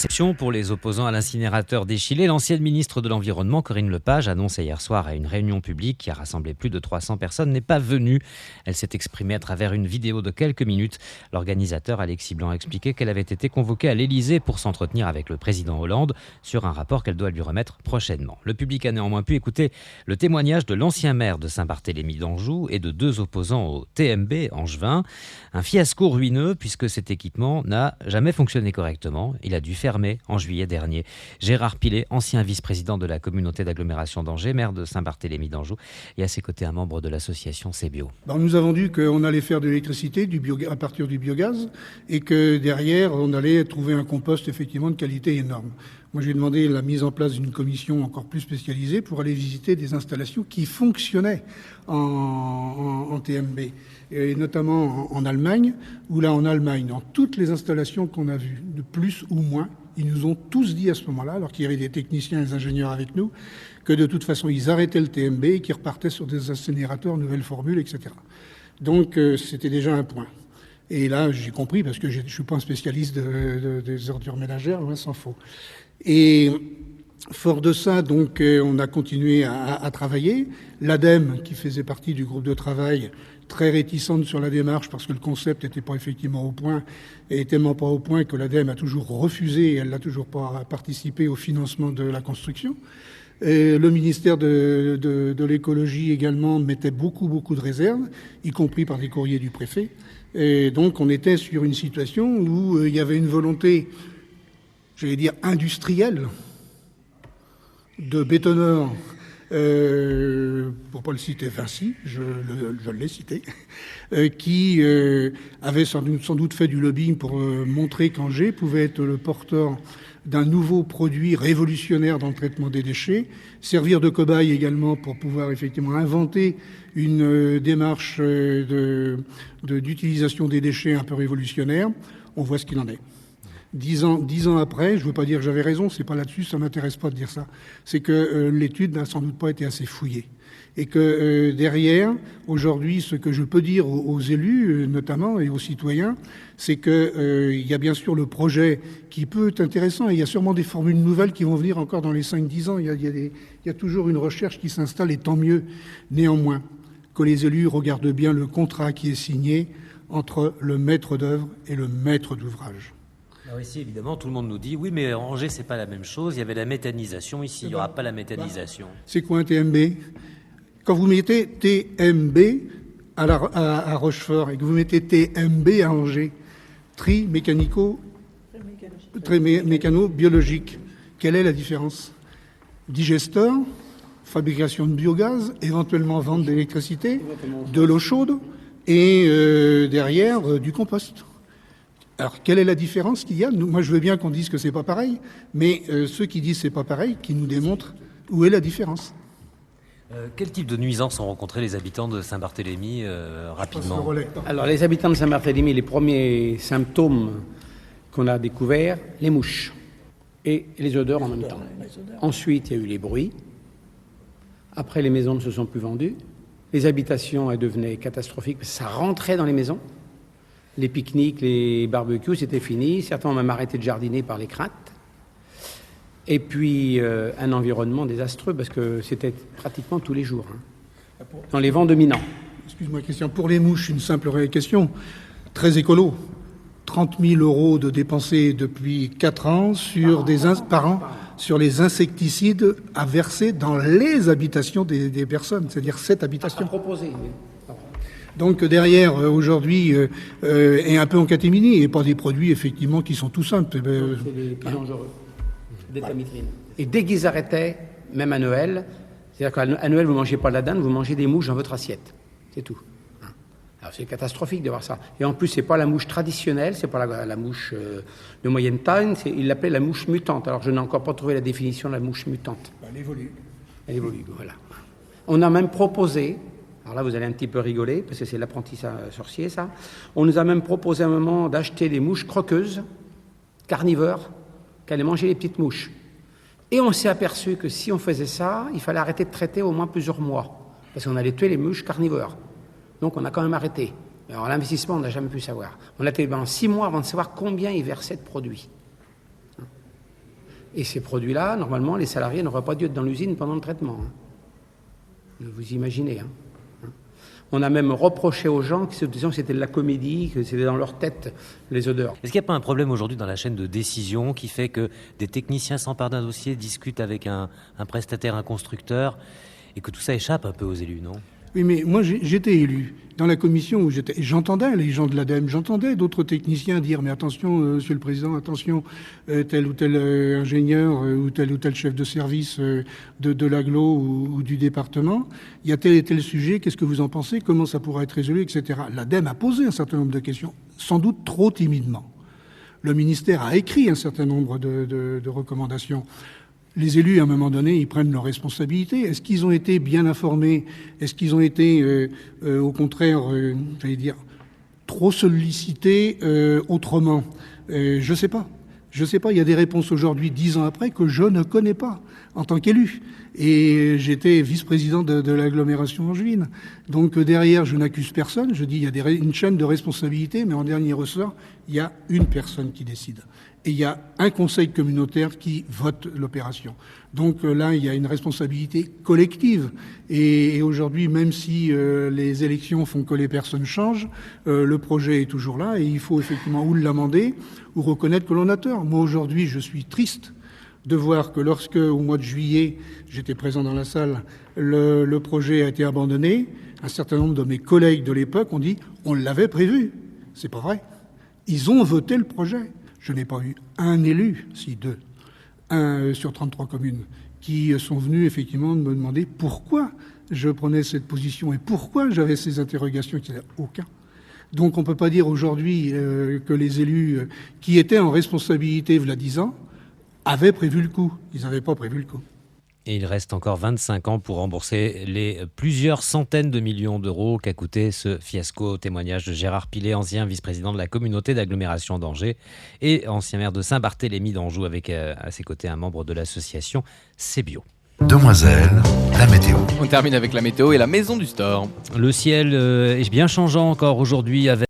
Exception pour les opposants à l'incinérateur d'Échillé, l'ancienne ministre de l'Environnement, Corinne Lepage, annonçait hier soir à une réunion publique qui a rassemblé plus de 300 personnes, n'est pas venue. Elle s'est exprimée à travers une vidéo de quelques minutes. L'organisateur, Alexis Blanc, a expliqué qu'elle avait été convoquée à l'Élysée pour s'entretenir avec le président Hollande sur un rapport qu'elle doit lui remettre prochainement. Le public a néanmoins pu écouter le témoignage de l'ancien maire de Saint-Barthélemy d'Anjou et de 2 opposants au TMB angevin. Un fiasco ruineux puisque cet équipement n'a jamais fonctionné correctement. Il a dû fermé en juillet dernier. Gérard Pilet, ancien vice-président de la communauté d'agglomération d'Angers, maire de Saint-Barthélemy d'Anjou, et à ses côtés un membre de l'association CBio. On nous a vendu qu'on allait faire de l'électricité à partir du biogaz et que derrière on allait trouver un compost effectivement de qualité énorme. Moi j'ai demandé la mise en place d'une commission encore plus spécialisée pour aller visiter des installations qui fonctionnaient en TMB, et notamment en Allemagne, où là en Allemagne, dans toutes les installations qu'on a vues, de plus ou moins, ils nous ont tous dit à ce moment-là, alors qu'il y avait des techniciens et des ingénieurs avec nous, que de toute façon ils arrêtaient le TMB et qu'ils repartaient sur des incinérateurs, nouvelles formules, etc. Donc c'était déjà un point. Et là j'ai compris, parce que je ne suis pas un spécialiste des ordures ménagères, loin s'en faut. Et fort de ça, donc, on a continué à travailler. L'ADEME, qui faisait partie du groupe de travail, très réticente sur la démarche parce que le concept n'était pas effectivement au point, et tellement pas au point que l'ADEME a toujours refusé, et elle n'a toujours pas participé au financement de la construction. Et le ministère de l'écologie également mettait beaucoup de réserves, y compris par des courriers du préfet. Et donc on était sur une situation où il y avait une volonté, j'allais dire industrielle, de bétonneurs, pour pas le citer Vinci, je l'ai cité, qui avait sans doute fait du lobbying pour montrer qu'Angers pouvait être le porteur d'un nouveau produit révolutionnaire dans le traitement des déchets, servir de cobaye également pour pouvoir effectivement inventer une démarche d'utilisation des déchets un peu révolutionnaire. On voit ce qu'il en est. 10 ans après, je ne veux pas dire que j'avais raison, c'est pas là-dessus, ça m'intéresse pas de dire ça. C'est que l'étude n'a sans doute pas été assez fouillée. Et que derrière, aujourd'hui, ce que je peux dire aux élus, notamment, et aux citoyens, c'est qu'il y a bien sûr le projet qui peut être intéressant, et il y a sûrement des formules nouvelles qui vont venir encore dans les 5-10 ans. Il y a toujours une recherche qui s'installe, et tant mieux. Néanmoins, que les élus regardent bien le contrat qui est signé entre le maître d'œuvre et le maître d'ouvrage. Alors ici, évidemment, tout le monde nous dit « Oui, mais Angers, c'est pas la même chose. Il y avait la méthanisation. Ici, il n'y aura pas la méthanisation. » C'est quoi un TMB ? Quand vous mettez TMB à Rochefort et que vous mettez TMB à Angers, tri mécano-biologique, quelle est la différence ? Digesteur, fabrication de biogaz, éventuellement vente d'électricité, de l'eau chaude et derrière du compost. Alors, quelle est la différence qu'il y a ? Moi, je veux bien qu'on dise que c'est pas pareil, mais ceux qui disent c'est pas pareil, qui nous démontrent où est la différence. Quel type de nuisances ont rencontré les habitants de Saint-Barthélemy rapidement ? Alors, les habitants de Saint-Barthélemy, les premiers symptômes qu'on a découverts, les mouches et les odeurs en même temps. Ensuite, il y a eu les bruits. Après, les maisons ne se sont plus vendues. Les habitations, elles devenaient catastrophiques parce que ça rentrait dans les maisons. Les pique-niques, les barbecues, c'était fini. Certains ont même arrêté de jardiner par les craintes. Et puis, un environnement désastreux, parce que c'était pratiquement tous les jours, dans les vents dominants. Excuse-moi, Christian. Pour les mouches, une simple question, très écolo. 30 000 € de dépensés depuis 4 ans par an sur les insecticides à verser dans les habitations des personnes, c'est-à-dire 7 habitations. À proposer, oui. Donc derrière, aujourd'hui, est un peu en catémini, et pas des produits, effectivement, qui sont tout simples. C'est les plus dangereux, des tamitrines. Et dès qu'ils arrêtaient, même à Noël, c'est-à-dire qu'à Noël, vous ne mangez pas de la dinde, vous mangez des mouches dans votre assiette. C'est tout. Alors c'est catastrophique de voir ça. Et en plus, c'est pas la mouche traditionnelle, c'est pas la mouche de moyenne taille, il l'appelait la mouche mutante. Alors je n'ai encore pas trouvé la définition de la mouche mutante. Elle évolue. Elle évolue, voilà. On a même proposé, alors là vous allez un petit peu rigoler, parce que c'est l'apprenti sorcier ça, on nous a même proposé à un moment d'acheter des mouches croqueuses, carnivores, qui allaient manger les petites mouches. Et on s'est aperçu que si on faisait ça, il fallait arrêter de traiter au moins plusieurs mois, parce qu'on allait tuer les mouches carnivores. Donc on a quand même arrêté. Alors l'investissement, on n'a jamais pu savoir. On a été pendant 6 mois avant de savoir combien ils versaient de produits. Et ces produits-là, normalement, les salariés n'auraient pas dû être dans l'usine pendant le traitement. Vous imaginez. On a même reproché aux gens qui se disaient que c'était de la comédie, que c'était dans leur tête, les odeurs. Est-ce qu'il n'y a pas un problème aujourd'hui dans la chaîne de décision qui fait que des techniciens s'emparent d'un dossier, discutent avec un prestataire, un constructeur, et que tout ça échappe un peu aux élus, non ? Oui, mais moi, j'étais élu. Dans la commission où j'étais, j'entendais les gens de l'ADEME, j'entendais d'autres techniciens dire « Mais attention, Monsieur le Président, attention, tel ou tel ingénieur ou tel chef de service de l'agglo ou du département, il y a tel et tel sujet, qu'est-ce que vous en pensez, comment ça pourra être résolu, etc. » L'ADEME a posé un certain nombre de questions, sans doute trop timidement. Le ministère a écrit un certain nombre de recommandations. Les élus, à un moment donné, ils prennent leurs responsabilités. Est-ce qu'ils ont été bien informés ? Est-ce qu'ils ont été, au contraire, j'allais dire, trop sollicités autrement ? Je sais pas. Je sais pas. Il y a des réponses aujourd'hui, 10 ans après, que je ne connais pas en tant qu'élu. Et j'étais vice-président de l'agglomération angevine. Donc derrière, je n'accuse personne. Je dis il y a une chaîne de responsabilité, mais en dernier ressort, il y a une personne qui décide. Et il y a un conseil communautaire qui vote l'opération. Donc là, il y a une responsabilité collective. Et aujourd'hui, même si les élections font que les personnes changent, le projet est toujours là et il faut effectivement ou l'amender ou reconnaître que l'on a tort. Moi, aujourd'hui, je suis triste de voir que lorsque, au mois de juillet, j'étais présent dans la salle, le projet a été abandonné, un certain nombre de mes collègues de l'époque ont dit « on l'avait prévu ». C'est pas vrai. Ils ont voté le projet. Je n'ai pas eu un élu, si deux, un sur 33 communes, qui sont venus effectivement me demander pourquoi je prenais cette position et pourquoi j'avais ces interrogations. Il n'y en a aucun. Donc on ne peut pas dire aujourd'hui que les élus qui étaient en responsabilité, voilà 10 ans, avaient prévu le coup. Ils n'avaient pas prévu le coup. Et il reste encore 25 ans pour rembourser les plusieurs centaines de millions d'euros qu'a coûté ce fiasco. Témoignage de Gérard Pilet, ancien vice-président de la communauté d'agglomération d'Angers et ancien maire de Saint-Barthélemy d'Anjou, avec à ses côtés un membre de l'association Cébio. Demoiselles, la météo. On termine avec la météo et la maison du store. Le ciel est bien changeant encore aujourd'hui avec